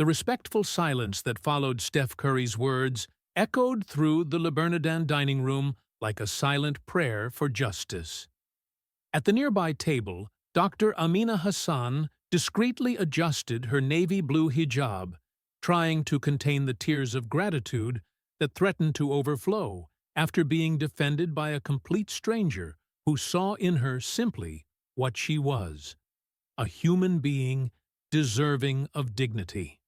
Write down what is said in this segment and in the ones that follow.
The respectful silence that followed Steph Curry's words echoed through the Le Bernardin dining room like a silent prayer for justice. At the nearby table, Dr. Amina Hassan discreetly adjusted her navy blue hijab, trying to contain the tears of gratitude that threatened to overflow after being defended by a complete stranger who saw in her simply what she was, a human being deserving of dignity.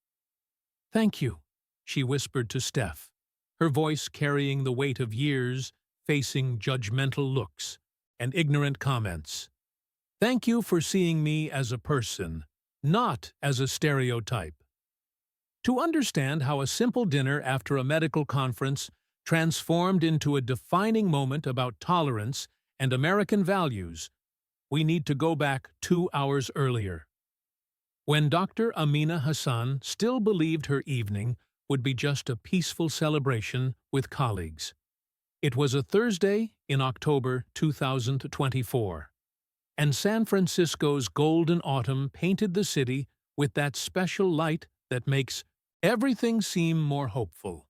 "Thank you," she whispered to Steph, her voice carrying the weight of years facing judgmental looks and ignorant comments. "Thank you for seeing me as a person, not as a stereotype." To understand how a simple dinner after a medical conference transformed into a defining moment about tolerance and American values, we need to go back 2 hours earlier, when Dr. Amina Hassan still believed her evening would be just a peaceful celebration with colleagues. It was a Thursday in October 2024, and San Francisco's golden autumn painted the city with that special light that makes everything seem more hopeful.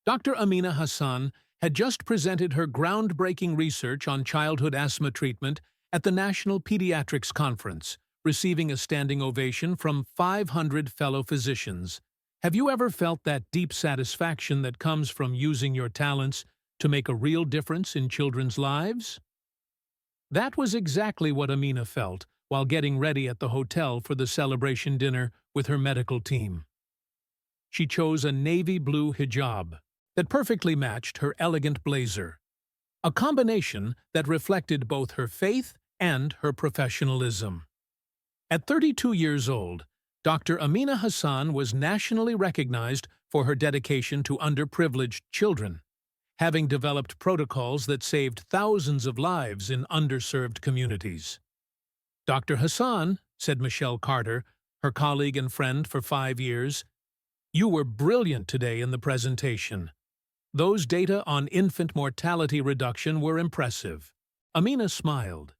Dr. Amina Hassan had just presented her groundbreaking research on childhood asthma treatment at the National Pediatrics Conference, receiving a standing ovation from 500 fellow physicians. Have you ever felt that deep satisfaction that comes from using your talents to make a real difference in children's lives? That was exactly what Amina felt while getting ready at the hotel for the celebration dinner with her medical team. She chose a navy blue hijab that perfectly matched her elegant blazer, a combination that reflected both her faith and her professionalism. At 32 years old, Dr. Amina Hassan was nationally recognized for her dedication to underprivileged children, having developed protocols that saved thousands of lives in underserved communities. "Dr. Hassan," said Michelle Carter, her colleague and friend for 5 years, "you were brilliant today in the presentation. Those data on infant mortality reduction were impressive." Amina smiled,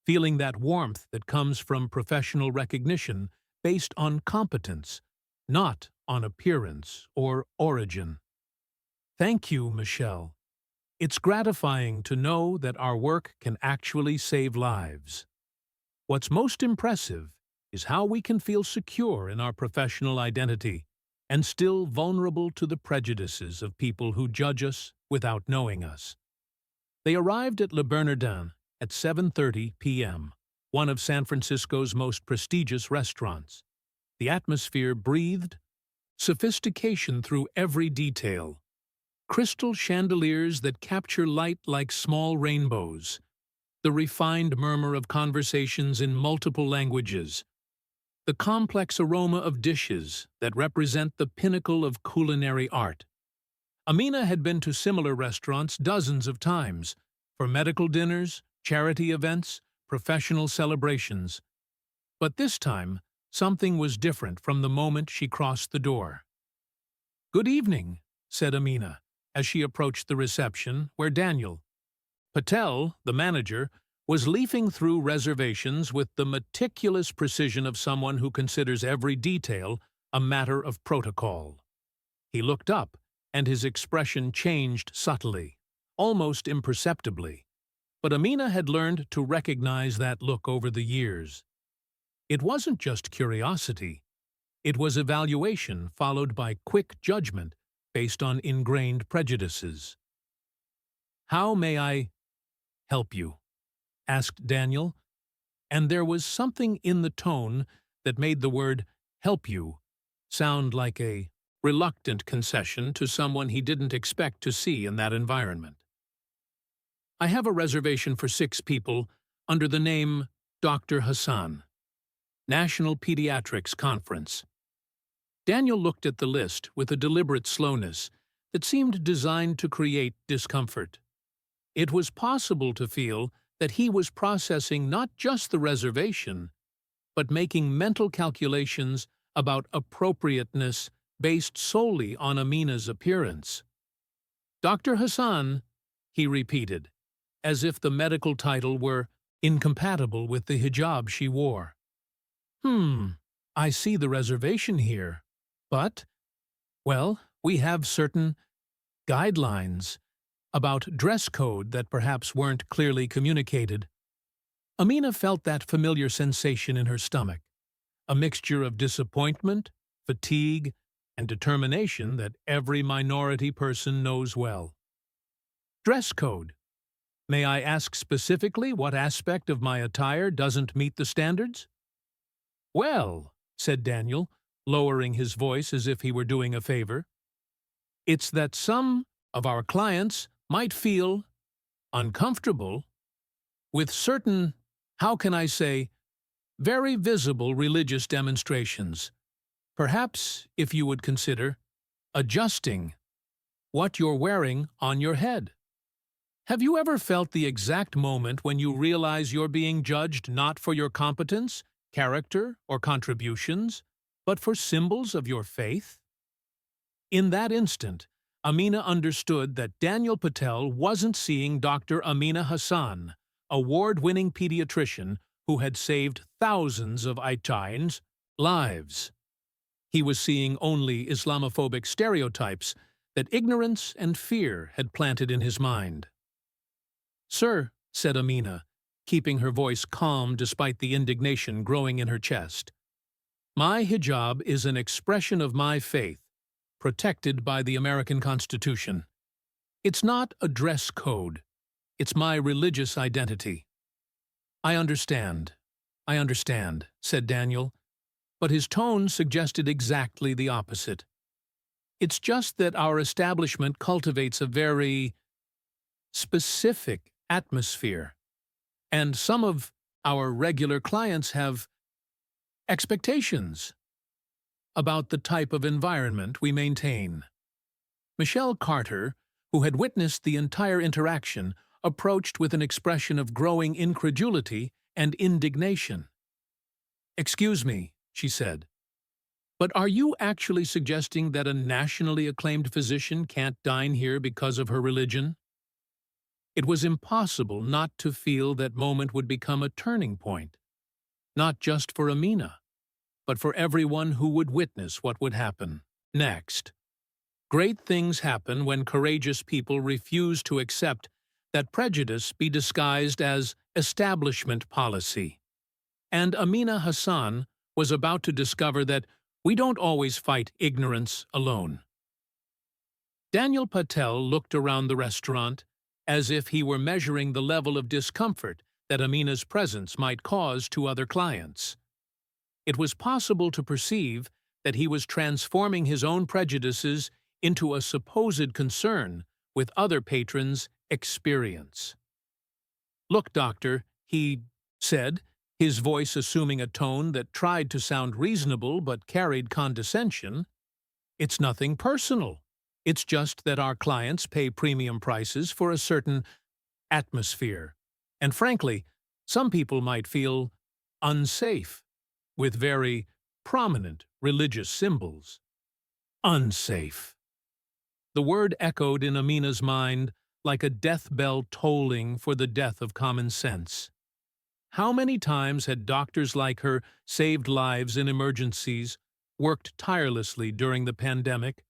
feeling that warmth that comes from professional recognition based on competence, not on appearance or origin. "Thank you, Michelle. It's gratifying to know that our work can actually save lives. What's most impressive is how we can feel secure in our professional identity and still vulnerable to the prejudices of people who judge us without knowing us." They arrived at Le Bernardin at 7:30 p.m., one of San Francisco's most prestigious restaurants. The atmosphere breathed sophistication through every detail. Crystal chandeliers that capture light like small rainbows, the refined murmur of conversations in multiple languages, the complex aroma of dishes that represent the pinnacle of culinary art. Amina had been to similar restaurants dozens of times, for medical dinners, charity events, professional celebrations. But this time, something was different from the moment she crossed the door. "Good evening," said Amina, as she approached the reception, where Daniel Patel, the manager, was leafing through reservations with the meticulous precision of someone who considers every detail a matter of protocol. He looked up, and his expression changed subtly, almost imperceptibly. But Amina had learned to recognize that look over the years. It wasn't just curiosity. It was evaluation followed by quick judgment based on ingrained prejudices. "How may I help you?" asked Daniel, and there was something in the tone that made the word "help you" sound like a reluctant concession to someone he didn't expect to see in that environment. "I have a reservation for 6 people under the name Dr. Hassan. National Pediatrics Conference." Daniel looked at the list with a deliberate slowness that seemed designed to create discomfort. It was possible to feel that he was processing not just the reservation, but making mental calculations about appropriateness based solely on Amina's appearance. "Dr. Hassan," he repeated, as if the medical title were incompatible with the hijab she wore. I see the reservation here," But, well, we have certain guidelines about dress code that perhaps weren't clearly communicated. Amina felt that familiar sensation in her stomach, a mixture of disappointment, fatigue, and determination that every minority person knows well. Dress code. May I ask specifically what aspect of my attire doesn't meet the standards? Well, said Daniel, lowering his voice as if he were doing a favor, it's that some of our clients might feel uncomfortable with certain, how can I say, very visible religious demonstrations. Perhaps, if you would consider, adjusting what you're wearing on your head. Have you ever felt the exact moment when you realize you're being judged not for your competence, character, or contributions, but for symbols of your faith? In that instant, Amina understood that Daniel Patel wasn't seeing Dr. Amina Hassan, award-winning pediatrician who had saved thousands of Aitain's lives. He was seeing only Islamophobic stereotypes that ignorance and fear had planted in his mind. "Sir," said Amina, keeping her voice calm despite the indignation growing in her chest, "my hijab is an expression of my faith, protected by the American Constitution. It's not a dress code. It's my religious identity." I understand, said Daniel, but his tone suggested exactly the opposite. It's just that our establishment cultivates a very specific atmosphere, and some of our regular clients have expectations about the type of environment we maintain. Michelle Carter, who had witnessed the entire interaction, approached with an expression of growing incredulity and indignation. "Excuse me," she said, "but are you actually suggesting that a nationally acclaimed physician can't dine here because of her religion?" It was impossible not to feel that moment would become a turning point, not just for Amina, but for everyone who would witness what would happen next. Great things happen when courageous people refuse to accept that prejudice be disguised as establishment policy. And Amina Hassan was about to discover that we don't always fight ignorance alone. Daniel Patel looked around the restaurant as if he were measuring the level of discomfort that Amina's presence might cause to other clients. It was possible to perceive that he was transforming his own prejudices into a supposed concern with other patrons' experience. "Look, doctor," he said, his voice assuming a tone that tried to sound reasonable but carried condescension, "it's nothing personal. It's just that our clients pay premium prices for a certain atmosphere. And frankly, some people might feel unsafe with very prominent religious symbols." Unsafe. The word echoed in Amina's mind like a death bell tolling for the death of common sense. How many times had doctors like her saved lives in emergencies, worked tirelessly during the pandemic,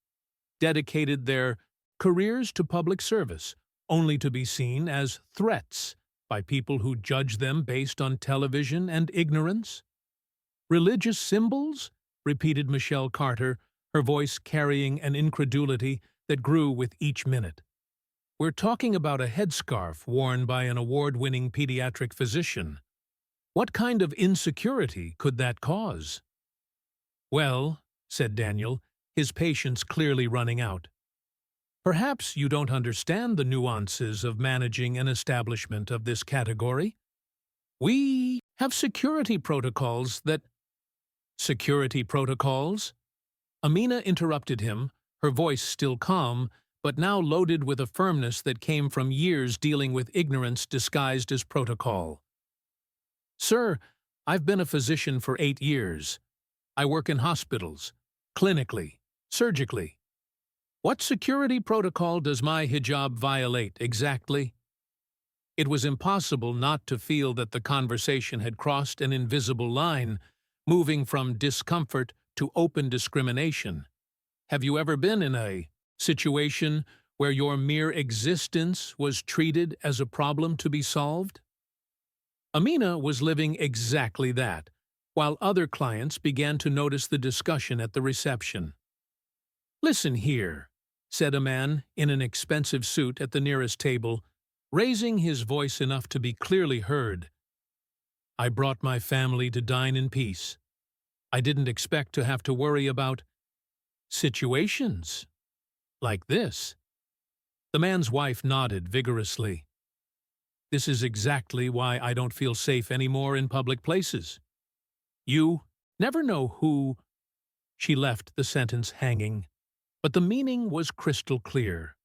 dedicated their careers to public service, only to be seen as threats by people who judge them based on television and ignorance? "Religious symbols?" repeated Michelle Carter, her voice carrying an incredulity that grew with each minute. "We're talking about a headscarf worn by an award-winning pediatric physician. What kind of insecurity could that cause?" "Well," said Daniel, his patience clearly running out, "perhaps you don't understand the nuances of managing an establishment of this category. We have security protocols that—" "Security protocols?" Amina interrupted him, her voice still calm, but now loaded with a firmness that came from years dealing with ignorance disguised as protocol. "Sir, I've been a physician for 8 years. I work in hospitals, clinically, surgically. What security protocol does my hijab violate exactly?" It was impossible not to feel that the conversation had crossed an invisible line, moving from discomfort to open discrimination. Have you ever been in a situation where your mere existence was treated as a problem to be solved? Amina was living exactly that, while other clients began to notice the discussion at the reception. "Listen here," said a man in an expensive suit at the nearest table, raising his voice enough to be clearly heard. "I brought my family to dine in peace. I didn't expect to have to worry about situations like this." The man's wife nodded vigorously. "This is exactly why I don't feel safe anymore in public places. You never know who—" She left the sentence hanging, but the meaning was crystal clear.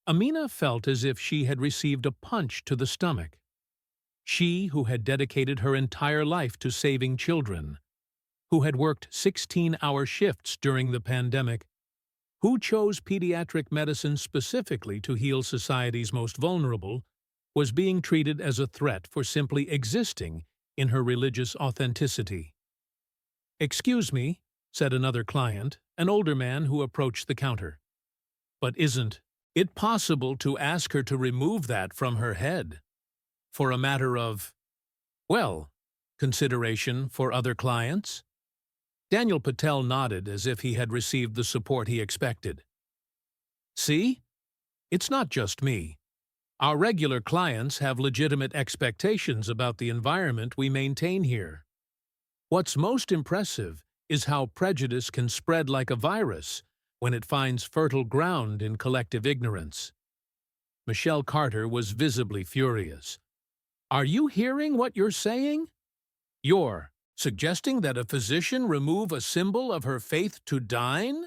Amina felt as if she had received a punch to the stomach. She, who had dedicated her entire life to saving children, who had worked 16-hour shifts during the pandemic, who chose pediatric medicine specifically to heal society's most vulnerable, was being treated as a threat for simply existing in her religious authenticity. "Excuse me," said another client, an older man who approached the counter. "But isn't it possible to ask her to remove that from her head? For a matter of, well, consideration for other clients?" Daniel Patel nodded as if he had received the support he expected. "See? It's not just me. Our regular clients have legitimate expectations about the environment we maintain here. What's most impressive is how prejudice can spread like a virus when it finds fertile ground in collective ignorance." Michelle Carter was visibly furious. "Are you hearing what you're saying? You're suggesting that a physician remove a symbol of her faith to dine?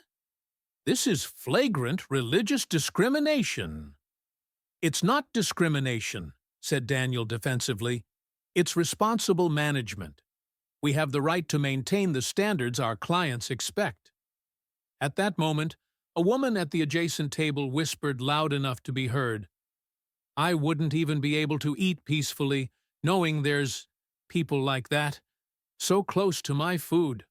This is flagrant religious discrimination." "It's not discrimination," said Daniel defensively. "It's responsible management. We have the right to maintain the standards our clients expect." At that moment, a woman at the adjacent table whispered loud enough to be heard, "I wouldn't even be able to eat peacefully, knowing there's people like that so close to my food."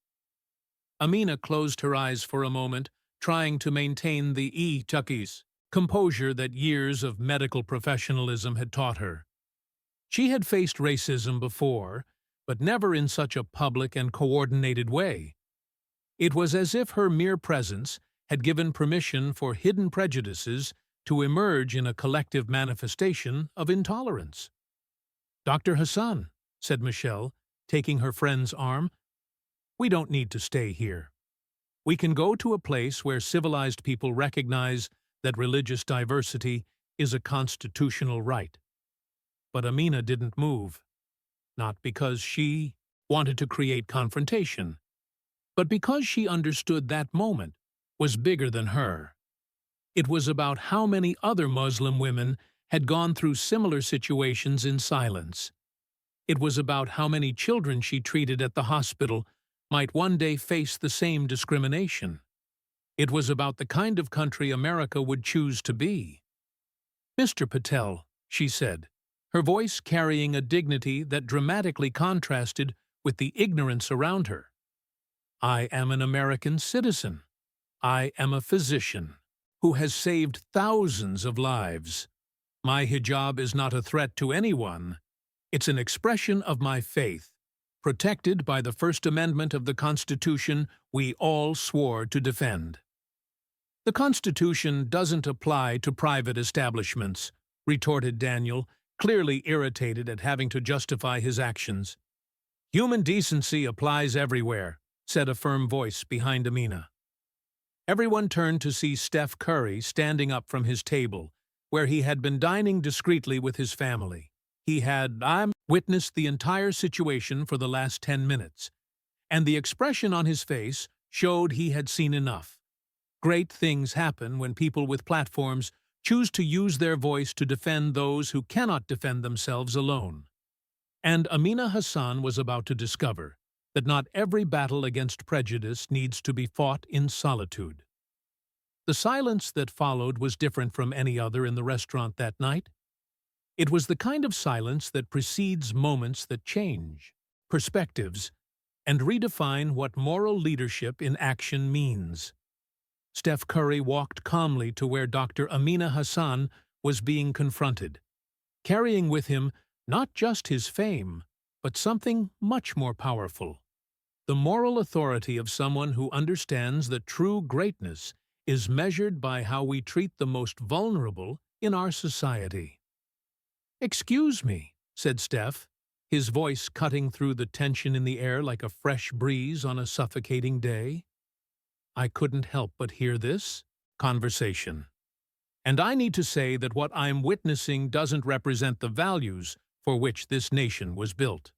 Amina closed her eyes for a moment, trying to maintain the composure that years of medical professionalism had taught her. She had faced racism before, but never in such a public and coordinated way. It was as if her mere presence had given permission for hidden prejudices to emerge in a collective manifestation of intolerance. "Dr. Hassan," said Michelle, taking her friend's arm, "we don't need to stay here. We can go to a place where civilized people recognize that religious diversity is a constitutional right." But Amina didn't move, not because she wanted to create confrontation, but because she understood that moment was bigger than her. It was about how many other Muslim women had gone through similar situations in silence. It was about how many children she treated at the hospital might one day face the same discrimination. It was about the kind of country America would choose to be. "Mr. Patel," she said, her voice carrying a dignity that dramatically contrasted with the ignorance around her, "I am an American citizen. I am a physician who has saved thousands of lives. My hijab is not a threat to anyone. It's an expression of my faith, protected by the First Amendment of the Constitution we all swore to defend." "The Constitution doesn't apply to private establishments," retorted Daniel, clearly irritated at having to justify his actions. "Human decency applies everywhere," said a firm voice behind Amina. Everyone turned to see Steph Curry standing up from his table, where he had been dining discreetly with his family. He had witnessed the entire situation for the last 10 minutes, and the expression on his face showed he had seen enough. Great things happen when people with platforms choose to use their voice to defend those who cannot defend themselves alone. And Amina Hassan was about to discover that not every battle against prejudice needs to be fought in solitude. The silence that followed was different from any other in the restaurant that night. It was the kind of silence that precedes moments that change perspectives and redefine what moral leadership in action means. Steph Curry walked calmly to where Dr. Amina Hassan was being confronted, carrying with him not just his fame, but something much more powerful: the moral authority of someone who understands that true greatness is measured by how we treat the most vulnerable in our society. "Excuse me," said Steph, his voice cutting through the tension in the air like a fresh breeze on a suffocating day. "I couldn't help but hear this conversation. And I need to say that what I'm witnessing doesn't represent the values for which this nation was built."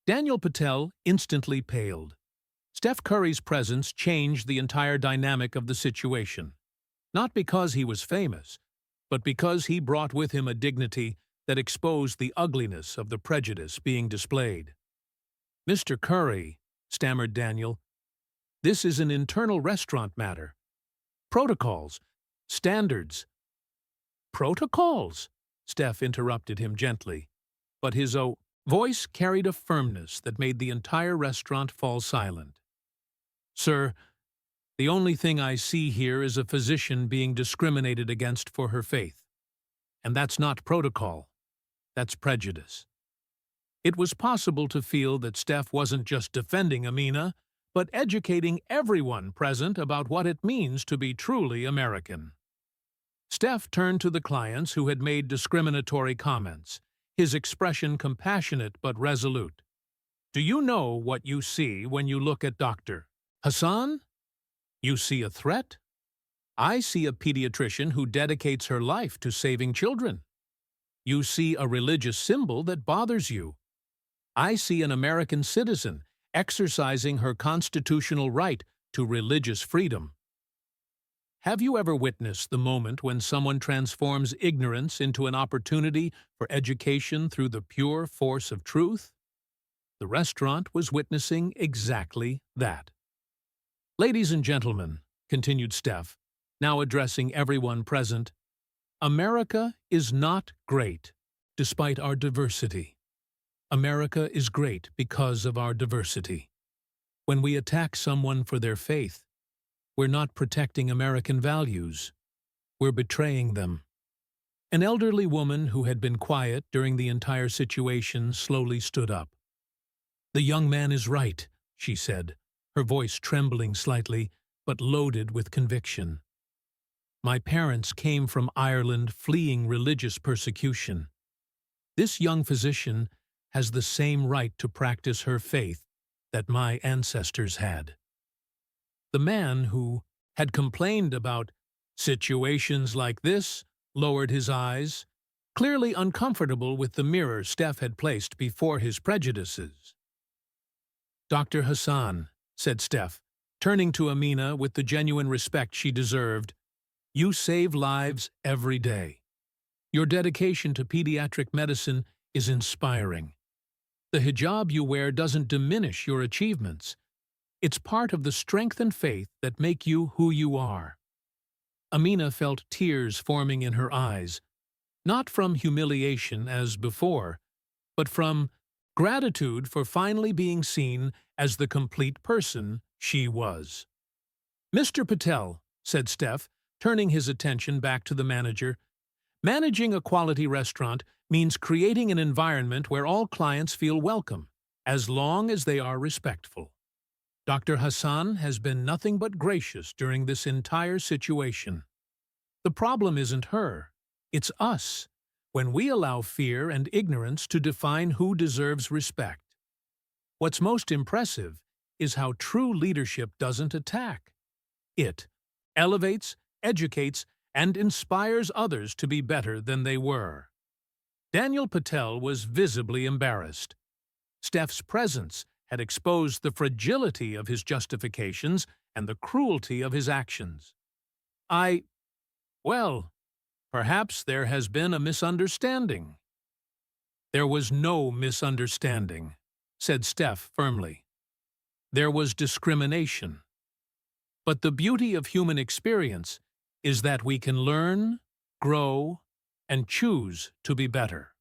Daniel Patel instantly paled. Steph Curry's presence changed the entire dynamic of the situation, not because he was famous, but because he brought with him a dignity that exposed the ugliness of the prejudice being displayed. "Mr. Curry," stammered Daniel, "this is an internal restaurant matter. Protocols, standards." "Protocols?" Steph interrupted him gently, but his voice carried a firmness that made the entire restaurant fall silent. "Sir, the only thing I see here is a physician being discriminated against for her faith. And that's not protocol. That's prejudice." It was possible to feel that Steph wasn't just defending Amina, but educating everyone present about what it means to be truly American. Steph turned to the clients who had made discriminatory comments, his expression compassionate but resolute. "Do you know what you see when you look at Dr. Hassan? You see a threat? I see a pediatrician who dedicates her life to saving children. You see a religious symbol that bothers you. I see an American citizen exercising her constitutional right to religious freedom." Have you ever witnessed the moment when someone transforms ignorance into an opportunity for education through the pure force of truth? The restaurant was witnessing exactly that. "Ladies and gentlemen," continued Steph, now addressing everyone present, "America is not great despite our diversity. America is great because of our diversity. When we attack someone for their faith, we're not protecting American values. We're betraying them." An elderly woman who had been quiet during the entire situation slowly stood up. "The young man is right," she said, her voice trembling slightly, but loaded with conviction. "My parents came from Ireland fleeing religious persecution. This young physician has the same right to practice her faith that my ancestors had." The man who had complained about situations like this lowered his eyes, clearly uncomfortable with the mirror Steph had placed before his prejudices. "Dr. Hassan," said Steph, turning to Amina with the genuine respect she deserved, "you save lives every day. Your dedication to pediatric medicine is inspiring. The hijab you wear doesn't diminish your achievements. It's part of the strength and faith that make you who you are." Amina felt tears forming in her eyes, not from humiliation as before, but from gratitude for finally being seen as the complete person she was. "Mr. Patel," said Steph, turning his attention back to the manager, "managing a quality restaurant means creating an environment where all clients feel welcome, as long as they are respectful. Dr. Hassan has been nothing but gracious during this entire situation. The problem isn't her, it's us, when we allow fear and ignorance to define who deserves respect. What's most impressive is how true leadership doesn't attack. It elevates, educates, and inspires others to be better than they were." Daniel Patel was visibly embarrassed. Steph's presence had exposed the fragility of his justifications and the cruelty of his actions. Well, perhaps there has been a misunderstanding." "There was no misunderstanding," said Steph firmly. "There was discrimination. But the beauty of human experience is that we can learn, grow, and choose to be better."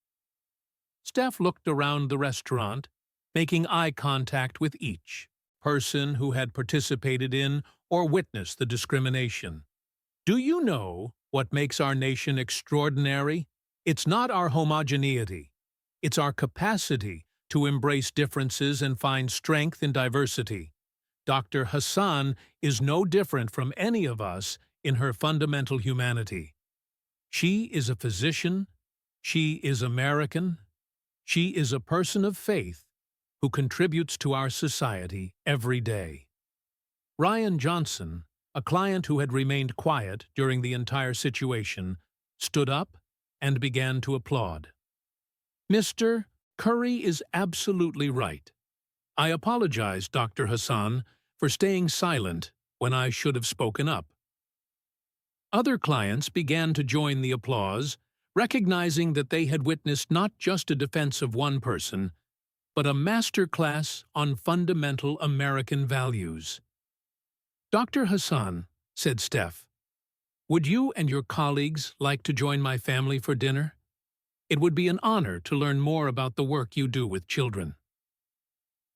Steph looked around the restaurant, making eye contact with each, person who had participated in or witnessed the discrimination. Do you know what makes our nation extraordinary? It's not our homogeneity. It's our capacity to embrace differences and find strength in diversity. Dr. Hassan is no different from any of us in her fundamental humanity. She is a physician, she is American, she is a person of faith who contributes to our society every day. Ryan Johnson, a client who had remained quiet during the entire situation, stood up and began to applaud. "Mr. Curry is absolutely right. I apologize, Dr. Hassan, for staying silent when I should have spoken up." Other clients began to join the applause, recognizing that they had witnessed not just a defense of one person, but a masterclass on fundamental American values. "Dr. Hassan," said Steph, "would you and your colleagues like to join my family for dinner? It would be an honor to learn more about the work you do with children."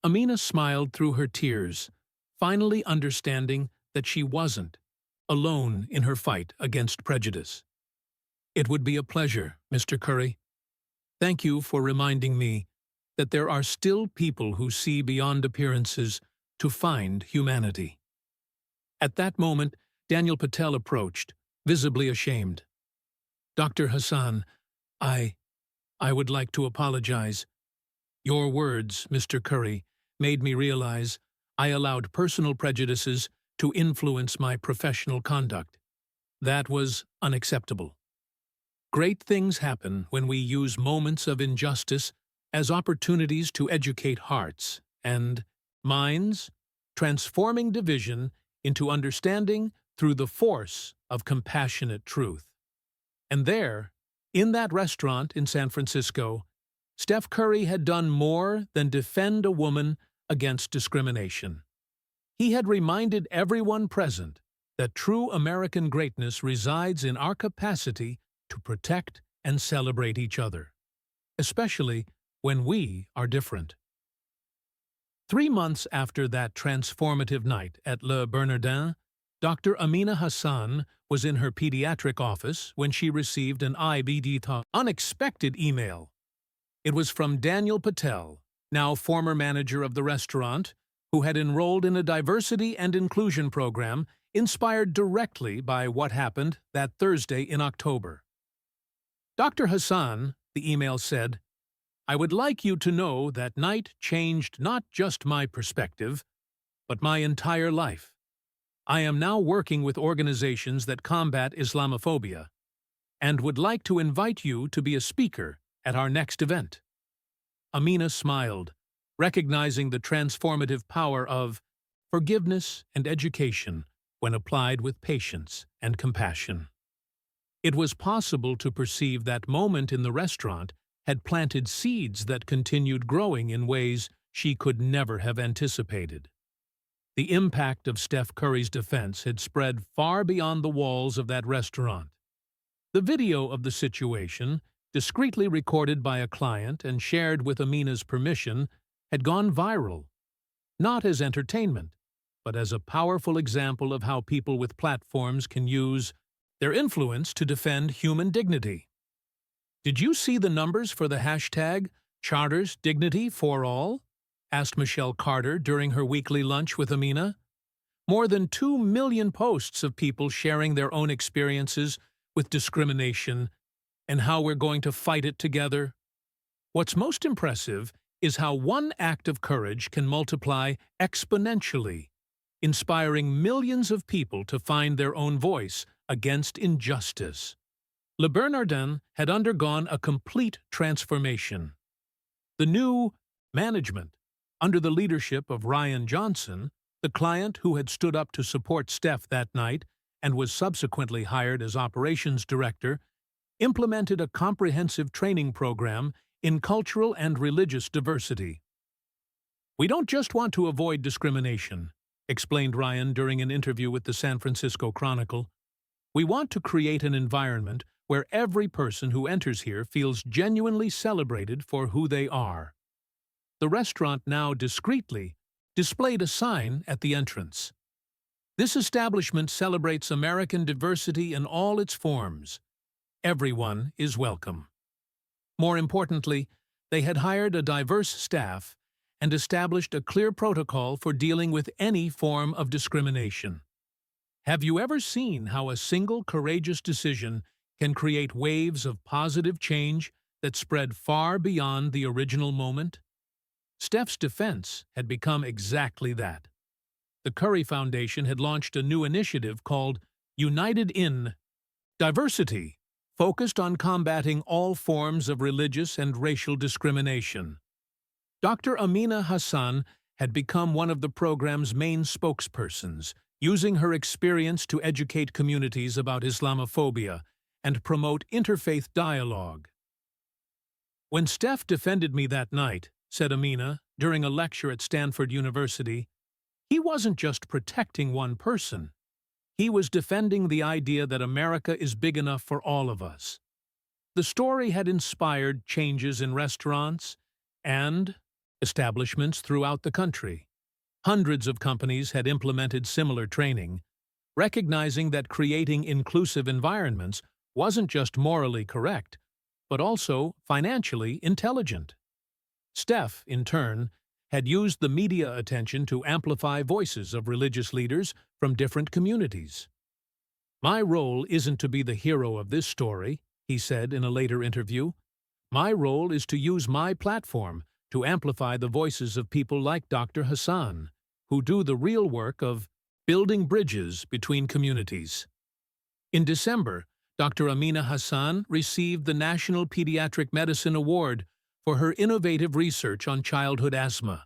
Amina smiled through her tears, finally understanding that she wasn't alone in her fight against prejudice. "It would be a pleasure, Mr. Curry. Thank you for reminding me that there are still people who see beyond appearances to find humanity." At that moment, Daniel Patel approached, visibly ashamed. "Dr. Hassan, I would like to apologize. Your words, Mr. Curry, made me realize I allowed personal prejudices to influence my professional conduct. That was unacceptable. Great things happen when we use moments of injustice as opportunities to educate hearts and minds, transforming division into understanding through the force of compassionate truth." And there, in that restaurant in San Francisco, Steph Curry had done more than defend a woman against discrimination. He had reminded everyone present that true American greatness resides in our capacity to protect and celebrate each other, especially when we are different. 3 months after that transformative night at Le Bernardin, Dr. Amina Hassan was in her pediatric office when she received an unexpected email. It was from Daniel Patel, now former manager of the restaurant, who had enrolled in a diversity and inclusion program inspired directly by what happened that Thursday in October. "Dr. Hassan," the email said, "I would like you to know that night changed not just my perspective, but my entire life. I am now working with organizations that combat Islamophobia, and would like to invite you to be a speaker at our next event." Amina smiled, recognizing the transformative power of forgiveness and education when applied with patience and compassion. It was possible to perceive that moment in the restaurant had planted seeds that continued growing in ways she could never have anticipated. The impact of Steph Curry's defense had spread far beyond the walls of that restaurant. The video of the situation, discreetly recorded by a client and shared with Amina's permission, had gone viral, not as entertainment, but as a powerful example of how people with platforms can use their influence to defend human dignity. "Did you see the numbers for the hashtag Charters Dignity for All?" asked Michelle Carter during her weekly lunch with Amina. "More than 2 million posts of people sharing their own experiences with discrimination and how we're going to fight it together. What's most impressive is how one act of courage can multiply exponentially, inspiring millions of people to find their own voice against injustice." Le Bernardin had undergone a complete transformation. The new management, under the leadership of Ryan Johnson, the client who had stood up to support Steph that night and was subsequently hired as operations director, implemented a comprehensive training program in cultural and religious diversity. "We don't just want to avoid discrimination," explained Ryan during an interview with the San Francisco Chronicle. "We want to create an environment where every person who enters here feels genuinely celebrated for who they are." The restaurant now discreetly displayed a sign at the entrance. This establishment celebrates American diversity in all its forms. Everyone is welcome. More importantly, they had hired a diverse staff and established a clear protocol for dealing with any form of discrimination. Have you ever seen how a single courageous decision can create waves of positive change that spread far beyond the original moment? Steph's defense had become exactly that. The Curry Foundation had launched a new initiative called United in Diversity, focused on combating all forms of religious and racial discrimination. Dr. Amina Hassan had become one of the program's main spokespersons, using her experience to educate communities about Islamophobia and promote interfaith dialogue. "When Steph defended me that night," said Amina during a lecture at Stanford University, "he wasn't just protecting one person. He was defending the idea that America is big enough for all of us." The story had inspired changes in restaurants and establishments throughout the country. Hundreds of companies had implemented similar training, recognizing that creating inclusive environments wasn't just morally correct, but also financially intelligent. Steph, in turn, had used the media attention to amplify voices of religious leaders from different communities. "My role isn't to be the hero of this story," he said in a later interview. "My role is to use my platform to amplify the voices of people like Dr. Hassan, who do the real work of building bridges between communities." In December, Dr. Amina Hassan received the National Pediatric Medicine Award for her innovative research on childhood asthma.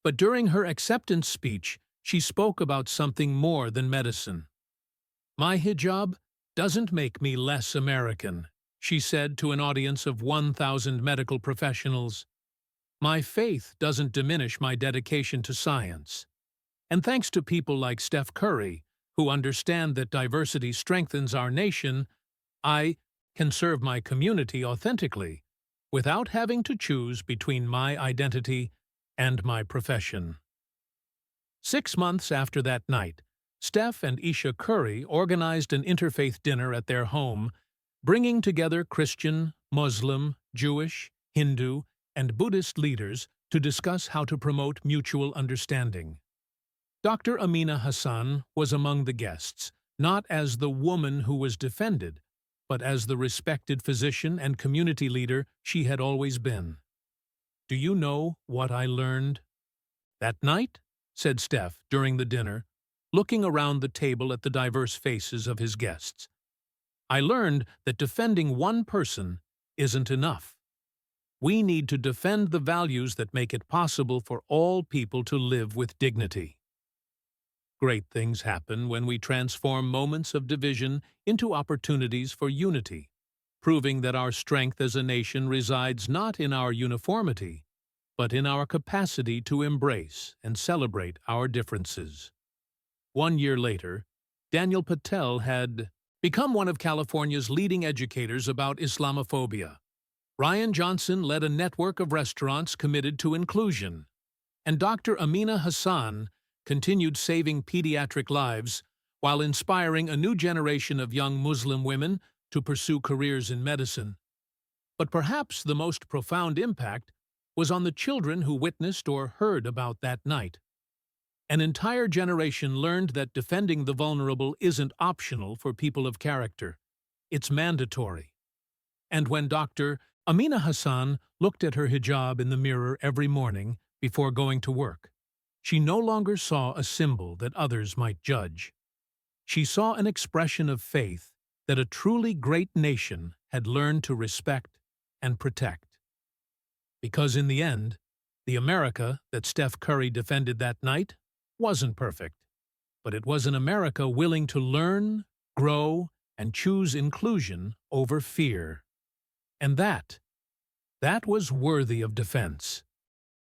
But during her acceptance speech, she spoke about something more than medicine. "My hijab doesn't make me less American," she said to an audience of 1,000 medical professionals. "My faith doesn't diminish my dedication to science. And thanks to people like Steph Curry, who understand that diversity strengthens our nation, I can serve my community authentically, without having to choose between my identity and my profession." 6 months after that night, Steph and Isha Curry organized an interfaith dinner at their home, bringing together Christian, Muslim, Jewish, Hindu, and Buddhist leaders to discuss how to promote mutual understanding. Dr. Amina Hassan was among the guests, not as the woman who was defended, but as the respected physician and community leader she had always been. "Do you know what I learned that night?" said Steph during the dinner, looking around the table at the diverse faces of his guests. "I learned that defending one person isn't enough. We need to defend the values that make it possible for all people to live with dignity." Great things happen when we transform moments of division into opportunities for unity, proving that our strength as a nation resides not in our uniformity, but in our capacity to embrace and celebrate our differences. 1 year later, Daniel Patel had become one of California's leading educators about Islamophobia. Ryan Johnson led a network of restaurants committed to inclusion, and Dr. Amina Hassan continued saving pediatric lives while inspiring a new generation of young Muslim women to pursue careers in medicine. But perhaps the most profound impact was on the children who witnessed or heard about that night. An entire generation learned that defending the vulnerable isn't optional for people of character. It's mandatory. And when Dr. Amina Hassan looked at her hijab in the mirror every morning before going to work, she no longer saw a symbol that others might judge. She saw an expression of faith that a truly great nation had learned to respect and protect. Because in the end, the America that Steph Curry defended that night wasn't perfect, but it was an America willing to learn, grow, and choose inclusion over fear. And that was worthy of defense.